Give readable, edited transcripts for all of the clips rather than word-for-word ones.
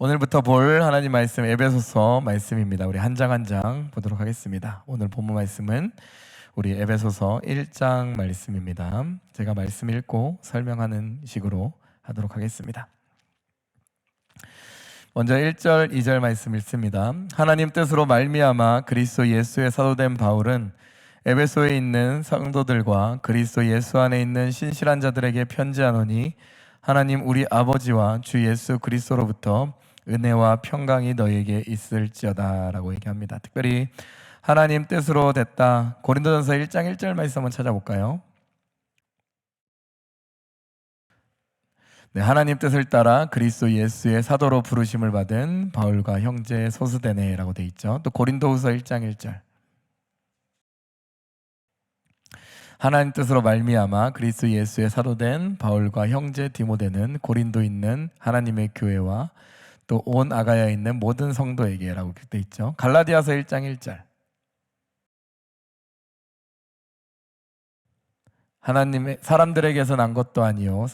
오늘부터 볼 하나님 말씀 에베소서 말씀입니다. 우리 한 장 한 장 보도록 하겠습니다. 오늘 본문 말씀은 우리 에베소서 1장 말씀입니다. 제가 말씀 읽고 설명하는 식으로 하도록 하겠습니다. 먼저 1절, 2절 말씀 읽습니다. 하나님 뜻으로 말미암아 그리스도 예수의 사도된 바울은 에베소에 있는 성도들과 그리스도 예수 안에 있는 신실한 자들에게 편지하노니 하나님 우리 아버지와 주 예수 그리스도로부터 은혜와 평강이 너희에게 있을지어다 라고 얘기합니다. 특별히 하나님 뜻으로 됐다. 고린도전서 1장 1절 말씀 한번 찾아볼까요? 네, 하나님 뜻을 따라 그리스도 예수의 사도로 부르심을 받은 바울과 형제 소스데네 라고 되어 있죠. 또 고린도후서 1장 1절 하나님 뜻으로 말미암아 그리스도 예수의 사도된 바울과 형제 디모데는 고린도 있는 하나님의 교회와 또 온 아가야에 있는 모든 성도에게 라고 되어 있죠. 갈라디아서 1장 1절 하나님의 사람들에게서 난 것도 아니요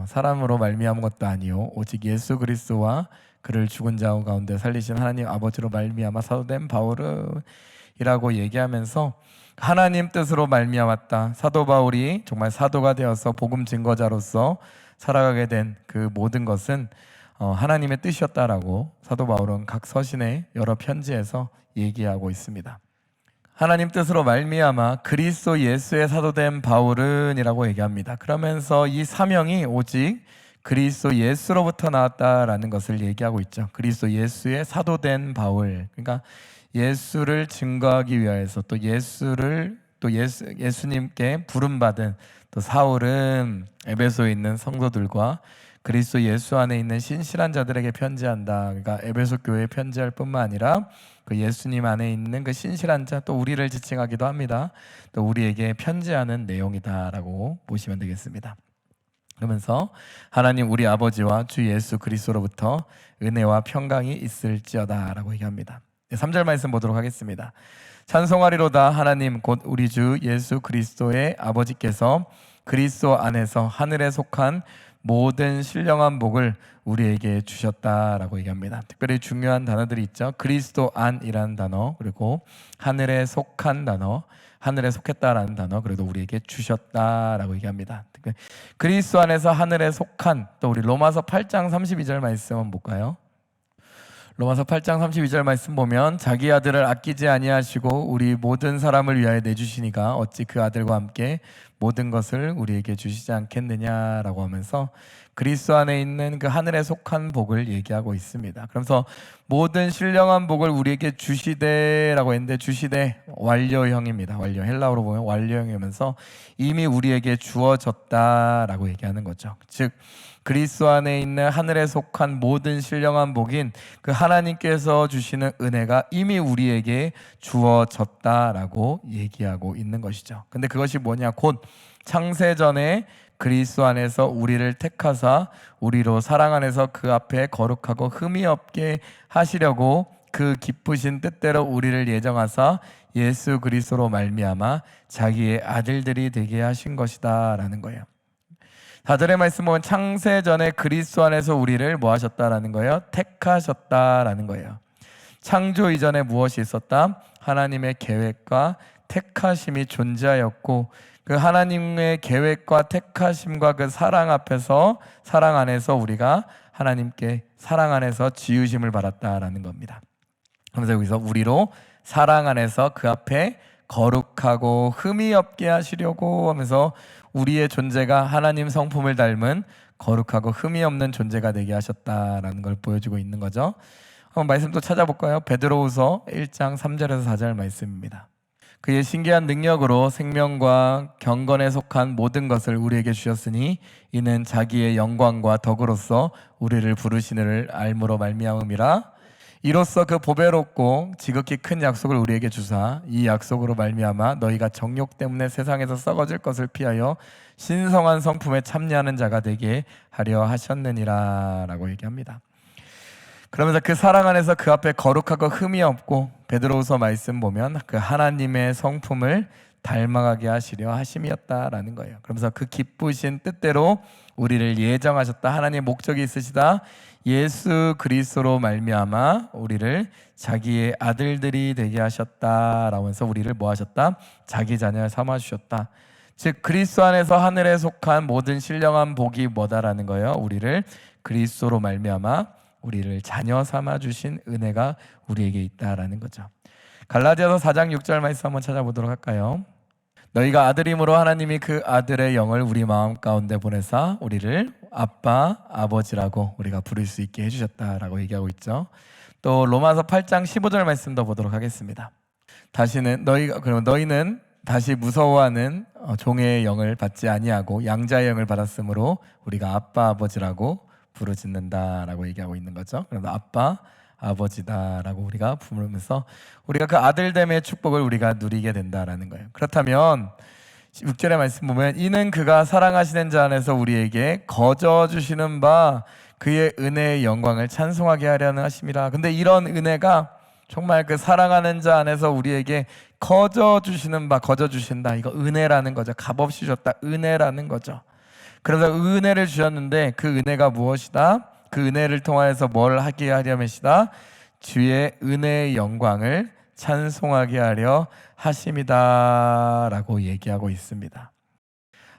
사람으로 말미암은 것도 아니요 오직 예수 그리스도와 그를 죽은 자 가운데 살리신 하나님 아버지로 말미암아 사도된 바울은 이라고 얘기하면서 하나님 뜻으로 말미암았다. 사도 바울이 정말 사도가 되어서 복음 증거자로서 살아가게 된 그 모든 것은 하나님의 뜻이었다라고 사도 바울은 각 서신의 여러 편지에서 얘기하고 있습니다. 하나님 뜻으로 말미암아 그리스도 예수의 사도된 바울은 이라고 얘기합니다. 그러면서 이 사명이 오직 그리스도 예수로부터 나왔다라는 것을 얘기하고 있죠. 그리스도 예수의 사도된 바울, 그러니까 예수를 증거하기 위해서 또 예수님께 부름받은 또 사울은 에베소에 있는 성도들과 그리스도 예수 안에 있는 신실한 자들에게 편지한다. 그러니까 에베소 교회에 편지할 뿐만 아니라 그 예수님 안에 있는 그 신실한 자, 또 우리를 지칭하기도 합니다. 또 우리에게 편지하는 내용이다라고 보시면 되겠습니다. 그러면서 하나님 우리 아버지와 주 예수 그리스도로부터 은혜와 평강이 있을지어다 라고 얘기합니다. 3절 말씀 보도록 하겠습니다. 찬송하리로다 하나님 곧 우리 주 예수 그리스도의 아버지께서 그리스도 안에서 하늘에 속한 모든 신령한 복을 우리에게 주셨다라고 얘기합니다. 특별히 중요한 단어들이 있죠. 그리스도 안이라는 단어, 그리고 하늘에 속한 단어, 하늘에 속했다라는 단어, 그래도 우리에게 주셨다라고 얘기합니다. 그리스도 안에서 하늘에 속한, 또 우리 로마서 8장 32절 말씀 한번 볼까요? 로마서 8장 32절 말씀 보면 자기 아들을 아끼지 아니하시고 우리 모든 사람을 위하여 내주시니가 어찌 그 아들과 함께 모든 것을 우리에게 주시지 않겠느냐라고 하면서 그리스도 안에 있는 그 하늘에 속한 복을 얘기하고 있습니다. 그래서 모든 신령한 복을 우리에게 주시되라고 했는데 주시되 완료형입니다. 완료, 헬라어로 보면 완료형이면서 이미 우리에게 주어졌다라고 얘기하는 거죠. 즉 그리스도 안에 있는 하늘에 속한 모든 신령한 복인 그 하나님께서 주시는 은혜가 이미 우리에게 주어졌다라고 얘기하고 있는 것이죠. 근데 그것이 뭐냐? 곧 창세전에 그리스도 안에서 우리를 택하사 우리로 사랑 안에서 그 앞에 거룩하고 흠이 없게 하시려고 그 기쁘신 뜻대로 우리를 예정하사 예수 그리스도로 말미암아 자기의 아들들이 되게 하신 것이다 라는 거예요. 4절의 말씀 보면 창세전에 그리스도 안에서 우리를 뭐 하셨다라는 거예요? 택하셨다라는 거예요. 창조 이전에 무엇이 있었다? 하나님의 계획과 택하심이 존재하였고 그 하나님의 계획과 택하심과 그 사랑 앞에서 사랑 안에서 우리가 하나님께 사랑 안에서 지으심을 받았다라는 겁니다. 그래서 여기서 우리로 사랑 안에서 그 앞에 거룩하고 흠이 없게 하시려고 하면서 우리의 존재가 하나님 성품을 닮은 거룩하고 흠이 없는 존재가 되게 하셨다라는 걸 보여주고 있는 거죠. 한번 말씀 또 찾아볼까요? 베드로후서 1장 3절에서 4절 말씀입니다. 그의 신기한 능력으로 생명과 경건에 속한 모든 것을 우리에게 주셨으니 이는 자기의 영광과 덕으로서 우리를 부르시느를 알므로 말미암음이라. 이로써 그 보배롭고 지극히 큰 약속을 우리에게 주사 이 약속으로 말미암아 너희가 정욕 때문에 세상에서 썩어질 것을 피하여 신성한 성품에 참여하는 자가 되게 하려 하셨느니라 라고 얘기합니다. 그러면서 그 사랑 안에서 그 앞에 거룩하고 흠이 없고 베드로후서 말씀 보면 그 하나님의 성품을 닮아가게 하시려 하심이었다라는 거예요. 그러면서 그 기쁘신 뜻대로 우리를 예정하셨다. 하나님의 목적이 있으시다. 예수 그리스도로 말미암아 우리를 자기의 아들들이 되게 하셨다라고 해서 우리를 뭐 하셨다? 자기 자녀 삼아 주셨다. 즉 그리스도 안에서 하늘에 속한 모든 신령한 복이 뭐다라는 거예요. 우리를 그리스도로 말미암아 우리를 자녀 삼아 주신 은혜가 우리에게 있다라는 거죠. 갈라디아서 4장 6절 말씀 한번 찾아보도록 할까요? 너희가 아들임으로 하나님이 그 아들의 영을 우리 마음 가운데 보내사 우리를 아빠, 아버지라고 우리가 부를 수 있게 해주셨다라고 얘기하고 있죠. 또 로마서 8장 15절 말씀도 보도록 하겠습니다. 그러면 너희는 다시 무서워하는 종의 영을 받지 아니하고 양자의 영을 받았으므로 우리가 아빠, 아버지라고 부르짖는다라고 얘기하고 있는 거죠. 그래서 아빠, 아버지다라고 우리가 부르면서 우리가 그 아들됨의 축복을 우리가 누리게 된다라는 거예요. 그렇다면 6절의 말씀 보면 이는 그가 사랑하시는 자 안에서 우리에게 거저 주시는 바 그의 은혜의 영광을 찬송하게 하려는 하심이라. 근데 이런 은혜가 정말 그 사랑하는 자 안에서 우리에게 거저 주시는 바, 거저 주신다, 이거 은혜라는 거죠. 값없이 줬다, 은혜라는 거죠. 그래서 은혜를 주셨는데 그 은혜가 무엇이다? 그 은혜를 통하여서 뭘 하게 하려면시다? 주의 은혜의 영광을 찬송하게 하려 하심이다 라고 얘기하고 있습니다.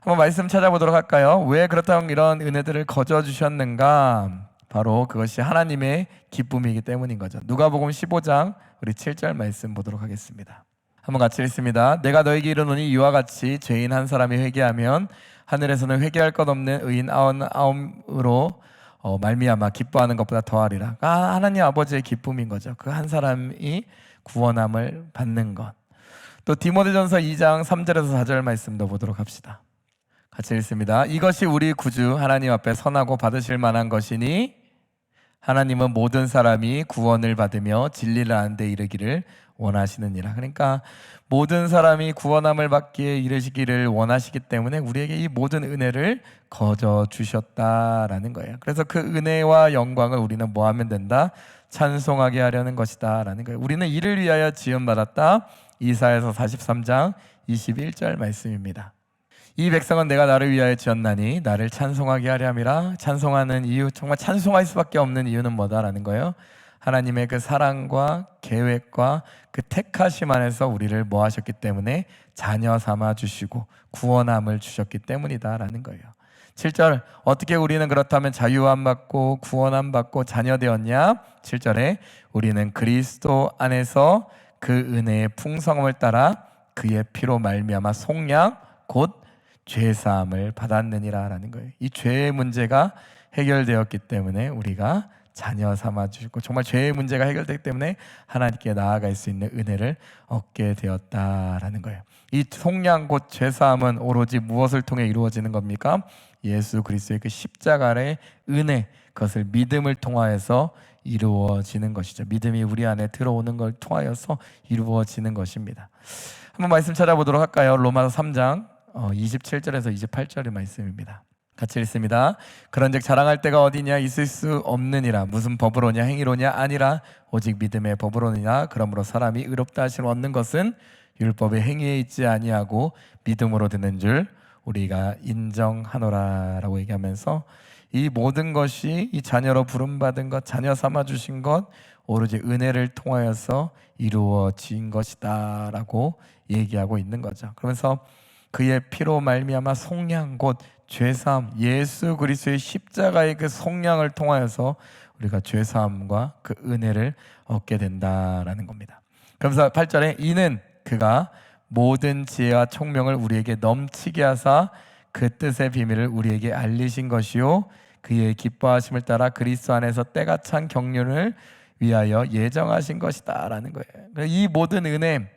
한번 말씀 찾아보도록 할까요? 왜 그렇다면 이런 은혜들을 거저 주셨는가? 바로 그것이 하나님의 기쁨이기 때문인 거죠. 누가복음 15장 우리 7절 말씀 보도록 하겠습니다. 한번 같이 읽습니다. 내가 너에게 이르노니 이와 같이 죄인 한 사람이 회개하면 하늘에서는 회개할 것 없는 의인 아홉으로 말미암아 기뻐하는 것보다 더하리라. 하나님 아버지의 기쁨인 거죠. 그 한 사람이 구원함을 받는 것. 또 디모데전서 2장 3절에서 4절 말씀도 보도록 합시다. 같이 읽습니다. 이것이 우리 구주 하나님 앞에 선하고 받으실 만한 것이니 하나님은 모든 사람이 구원을 받으며 진리를 아는 데 이르기를 원하시느니라. 그러니까 모든 사람이 구원함을 받기에 이르시기를 원하시기 때문에 우리에게 이 모든 은혜를 거저 주셨다라는 거예요. 그래서 그 은혜와 영광을 우리는 뭐 하면 된다? 찬송하게 하려는 것이다 라는 거예요. 우리는 이를 위하여 지음받았다. 이사야서 43장 21절 말씀입니다. 이 백성은 내가 나를 위하여 지었나니 나를 찬송하게 하려 함이라. 찬송하는 이유, 정말 찬송할 수밖에 없는 이유는 뭐다라는 거예요. 하나님의 그 사랑과 계획과 그 택하심 안에서 우리를 뭐 하셨기 때문에 자녀 삼아 주시고 구원함을 주셨기 때문이다라는 거예요. 7절, 어떻게 우리는 그렇다면 자유함 받고 구원함 받고 자녀 되었냐? 7절에 우리는 그리스도 안에서 그 은혜의 풍성함을 따라 그의 피로 말미암아 속량 곧 죄사함을 받았느니라 라는 거예요. 이 죄의 문제가 해결되었기 때문에 우리가 자녀 삼아 주시고 정말 죄의 문제가 해결되기 때문에 하나님께 나아갈 수 있는 은혜를 얻게 되었다라는 거예요. 이 속량 곧 죄사함은 오로지 무엇을 통해 이루어지는 겁니까? 예수 그리스도의 그 십자가의 은혜, 그것을 믿음을 통하여서 이루어지는 것이죠. 믿음이 우리 안에 들어오는 걸 통하여서 이루어지는 것입니다. 한번 말씀 찾아보도록 할까요? 로마서 3장 27절에서 28절의 말씀입니다. 같이 읽습니다. 그런즉 자랑할 때가 어디냐? 있을 수 없느니라. 무슨 법으로냐? 행위로냐? 아니라 오직 믿음의 법으로니라. 그러므로 사람이 의롭다 하심을 얻는 것은 율법의 행위에 있지 아니하고 믿음으로 되는 줄 우리가 인정하노라 라고 얘기하면서 이 모든 것이 이 자녀로 부름받은 것, 자녀 삼아 주신 것 오로지 은혜를 통하여서 이루어진 것이다 라고 얘기하고 있는 거죠. 그러면서 그의 피로 말미암아 속량 곧 죄사함, 예수 그리스도의 십자가의 그 속량을 통하여서 우리가 죄사함과 그 은혜를 얻게 된다라는 겁니다. 그러면서 8절에 이는 그가 모든 지혜와 총명을 우리에게 넘치게 하사 그 뜻의 비밀을 우리에게 알리신 것이요 그의 기뻐하심을 따라 그리스도 안에서 때가 찬 경륜을 위하여 예정하신 것이다 라는 거예요. 이 모든 은혜,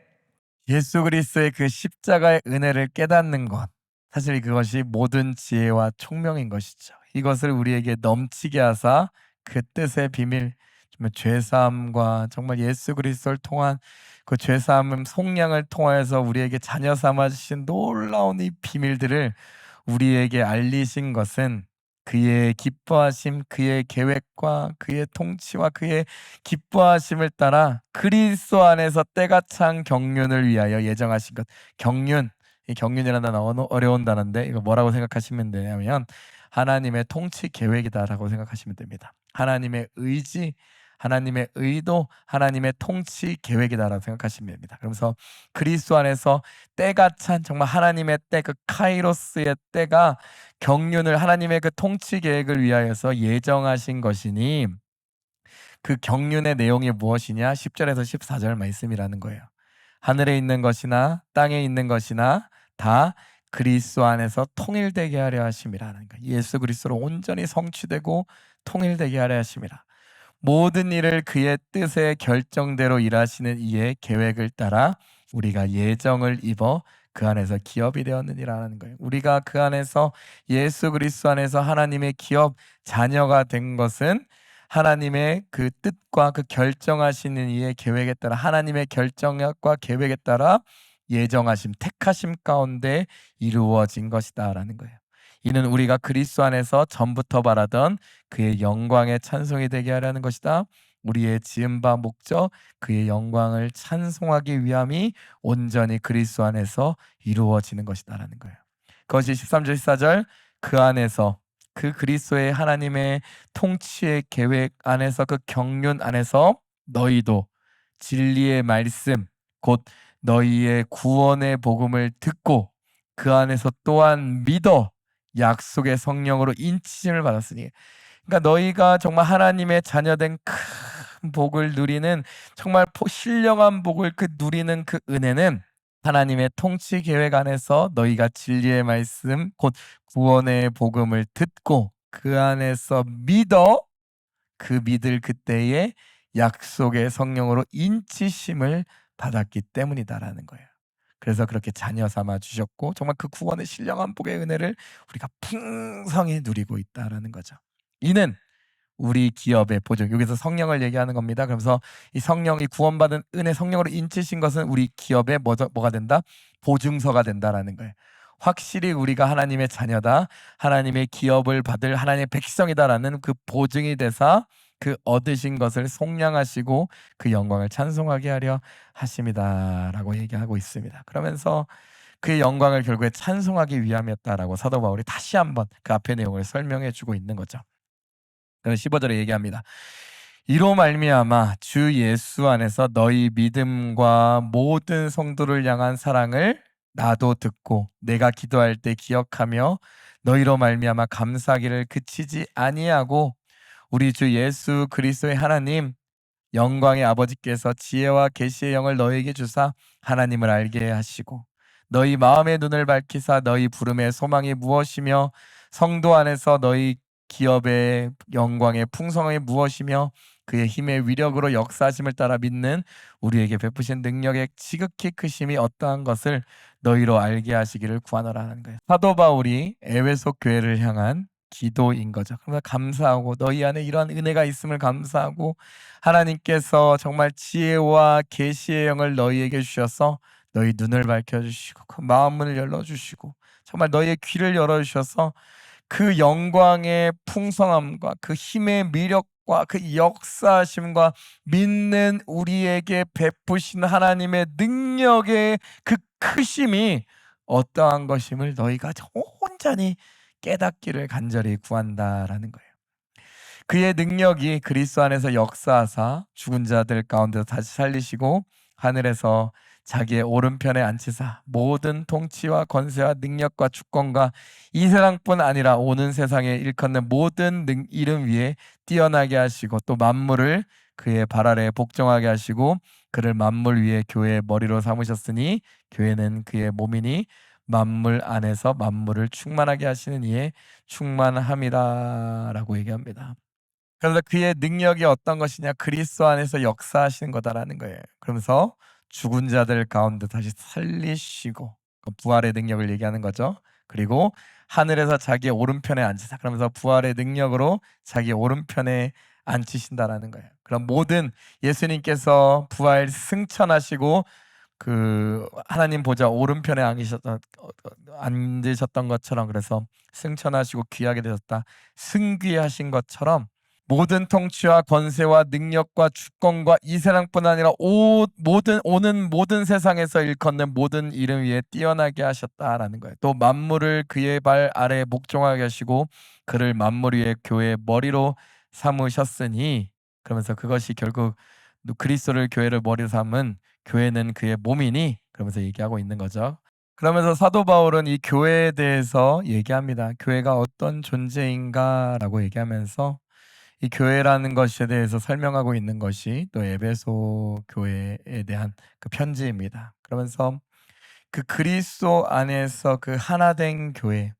예수 그리스도의 그 십자가의 은혜를 깨닫는 것, 사실 그것이 모든 지혜와 총명인 것이죠. 이것을 우리에게 넘치게 하사 그 뜻의 비밀, 정말 죄사함과 정말 예수 그리스도를 통한 그 죄사함 속량을 통하여서 우리에게 자녀 삼아 주신 놀라운 이 비밀들을 우리에게 알리신 것은 그의 기뻐하심, 그의 계획과 그의 통치와 그의 기뻐하심을 따라 그리스도 안에서 때가 찬 경륜을 위하여 예정하신 것. 경륜, 이 경륜이라는 단어 어려운 단어인데 이거 뭐라고 생각하시면 되냐면 하나님의 통치 계획이다라고 생각하시면 됩니다. 하나님의 의지, 하나님의 의도, 하나님의 통치 계획이다라고 생각하시면 됩니다. 그러면서 그리스도 안에서 때가 찬 정말 하나님의 때, 그 카이로스의 때가 경륜을 하나님의 그 통치 계획을 위하여서 예정하신 것이니 그 경륜의 내용이 무엇이냐? 10절에서 14절 말씀이라는 거예요. 하늘에 있는 것이나 땅에 있는 것이나 다 그리스도 안에서 통일되게 하려 하심이라는 거예요. 예수 그리스도로 온전히 성취되고 통일되게 하려 하심이라. 모든 일을 그의 뜻의 결정대로 일하시는 이의 계획을 따라 우리가 예정을 입어 그 안에서 기업이 되었느니라는 거예요. 우리가 그 안에서 예수 그리스도 안에서 하나님의 기업 자녀가 된 것은 하나님의 그 뜻과 그 결정하시는 이의 계획에 따라 하나님의 결정과 계획에 따라 예정하심, 택하심 가운데 이루어진 것이다라는 거예요. 이는 우리가 그리스도 안에서 전부터 바라던 그의 영광의 찬송이 되게 하려는 것이다. 우리의 지은 바 목적 그의 영광을 찬송하기 위함이 온전히 그리스도 안에서 이루어지는 것이다라는 거예요. 그것이 13절 14절 그 안에서 그 그리스도의 하나님의 통치의 계획 안에서 그 경륜 안에서 너희도 진리의 말씀 곧 너희의 구원의 복음을 듣고 그 안에서 또한 믿어 약속의 성령으로 인치심을 받았으니 그러니까 너희가 정말 하나님의 자녀된 큰 복을 누리는 정말 신령한 복을 그 누리는 그 은혜는 하나님의 통치 계획 안에서 너희가 진리의 말씀 곧 구원의 복음을 듣고 그 안에서 믿어 그 믿을 그때에 약속의 성령으로 인치심을 받았기 때문이다라는 거예요. 그래서 그렇게 자녀 삼아 주셨고 정말 그 구원의 신령한 복의 은혜를 우리가 풍성히 누리고 있다라는 거죠. 이는 우리 기업의 보증. 여기서 성령을 얘기하는 겁니다. 그러면서 이 성령이 구원받은 은혜 성령으로 인치신 것은 우리 기업의 뭐가 된다? 보증서가 된다라는 거예요. 확실히 우리가 하나님의 자녀다, 하나님의 기업을 받을 하나님의 백성이다라는 그 보증이 되사 그 얻으신 것을 속량하시고 그 영광을 찬송하게 하려 하심이다라고 얘기하고 있습니다. 그러면서 그 영광을 결국에 찬송하기 위함이었다라고 사도 바울이 다시 한번 그 앞의 내용을 설명해 주고 있는 거죠. 그래서 15절에 얘기합니다. 이로 말미암아 주 예수 안에서 너희 믿음과 모든 성도를 향한 사랑을 나도 듣고 내가 기도할 때 기억하며 너희로 말미암아 감사하기를 그치지 아니하고 우리 주 예수 그리스도의 하나님 영광의 아버지께서 지혜와 계시의 영을 너희에게 주사 하나님을 알게 하시고 너희 마음의 눈을 밝히사 너희 부름의 소망이 무엇이며 성도 안에서 너희 기업의 영광의 풍성함이 무엇이며 그의 힘의 위력으로 역사하심을 따라 믿는 우리에게 베푸신 능력의 지극히 크심이 어떠한 것을 너희로 알게 하시기를 구하노라는 거예요. 사도 바울이 에베소 교회를 향한 기도인 거죠. 그래서 감사하고 너희 안에 이러한 은혜가 있음을 감사하고 하나님께서 정말 지혜와 계시의 영을 너희에게 주셔서 너희 눈을 밝혀주시고 그 마음문을 열어주시고 정말 너희의 귀를 열어주셔서 그 영광의 풍성함과 그 힘의 미력과 그 역사하심과 믿는 우리에게 베푸신 하나님의 능력의 그 크심이 어떠한 것임을 너희가 온전히 깨닫기를 간절히 구한다라는 거예요. 그의 능력이 그리스도 안에서 역사하사 죽은 자들 가운데서 다시 살리시고 하늘에서 자기의 오른편에 앉히사 모든 통치와 권세와 능력과 주권과 이 세상뿐 아니라 오는 세상에 일컫는 모든 이름 위에 뛰어나게 하시고 또 만물을 그의 발 아래에 복종하게 하시고 그를 만물 위에 교회의 머리로 삼으셨으니 교회는 그의 몸이니 만물 안에서 만물을 충만하게 하시는 이에 충만함이다라고 얘기합니다. 그래서 그의 능력이 어떤 것이냐? 그리스도 안에서 역사하시는 거다라는 거예요. 그러면서 죽은 자들 가운데 다시 살리시고 부활의 능력을 얘기하는 거죠. 그리고 하늘에서 자기의 오른편에 앉으사 그러면서 부활의 능력으로 자기 오른편에 앉히신다라는 거예요. 그럼 모든 예수님께서 부활 승천하시고 그 하나님 보좌 오른편에 앉으셨던 것처럼 그래서 승천하시고 귀하게 되셨다. 승귀하신 것처럼 모든 통치와 권세와 능력과 주권과 이 세상뿐 아니라 오는 모든 세상에서 일컫는 모든 이름 위에 뛰어나게 하셨다라는 거예요. 또 만물을 그의 발 아래에 목종하게 하시고 그를 만물 위에 교회의 머리로 삼으셨으니, 그러면서 그것이 결국 그리스도를 교회를 머리로 삼은 교회는 그의 몸이니, 그러면서 얘기하고 있는 거죠. 그러면서 사도 바울은 이 교회에 대해서 얘기합니다. 교회가 어떤 존재인가라고 얘기하면서 이 교회라는 것에 대해서 설명하고 있는 것이 또 에베소 교회에 대한 그 편지입니다. 그러면서 그 그리스도 안에서 그 하나된 교회,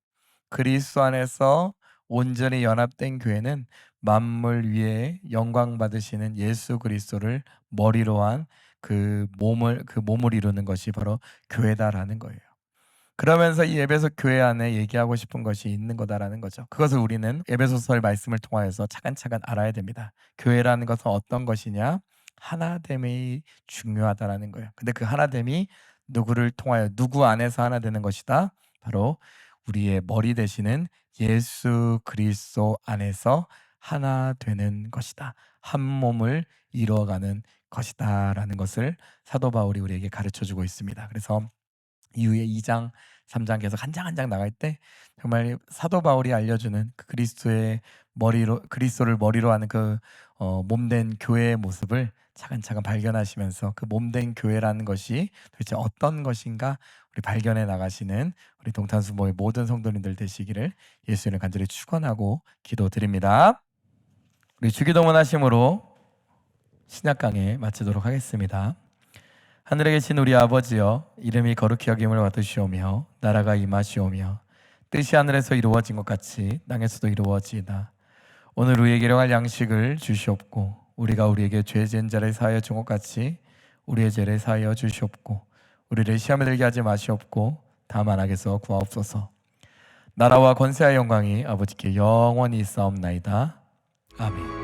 그리스도 안에서 온전히 연합된 교회는 만물 위에 영광 받으시는 예수 그리스도를 머리로 한 그 몸을 이루는 것이 바로 교회다라는 거예요. 그러면서 이 에베소 교회 안에 얘기하고 싶은 것이 있는 거다라는 거죠. 그것을 우리는 에베소서의 말씀을 통하여서 차근차근 알아야 됩니다. 교회라는 것은 어떤 것이냐? 하나됨이 중요하다라는 거예요. 근데 그 하나됨이 누구를 통하여, 누구 안에서 하나 되는 것이다? 바로 우리의 머리 되시는 예수 그리스도 안에서 하나 되는 것이다. 한 몸을 이루어가는 것이다라는 것을 사도 바울이 우리에게 가르쳐 주고 있습니다. 그래서 이후에 2장, 3장 계속 한 장 한 장 나갈 때 정말 사도 바울이 알려주는 그 그리스도를 머리로 하는 그 몸된 교회의 모습을 차근차근 발견하시면서 그 몸된 교회라는 것이 도대체 어떤 것인가 우리 발견해 나가시는 우리 동탄수모의 모든 성도님들 되시기를 예수님을 간절히 축원하고 기도드립니다. 우리 주기도문 하심으로 신약 강해 마치도록 하겠습니다. 하늘에 계신 우리 아버지여, 이름이 거룩히 여김을 받으시오며 나라가 임하시오며 뜻이 하늘에서 이루어진 것 같이 땅에서도 이루어지이다. 오늘 우리에게 일용할 양식을 주시옵고 우리가 우리에게 죄 지은 자를 사하여 준 것 같이 우리의 죄를 사하여 주시옵고 우리를 시험에 들게 하지 마시옵고 다만 악에서 구하옵소서. 나라와 권세와 영광이 아버지께 영원히 있사옵나이다. 아멘.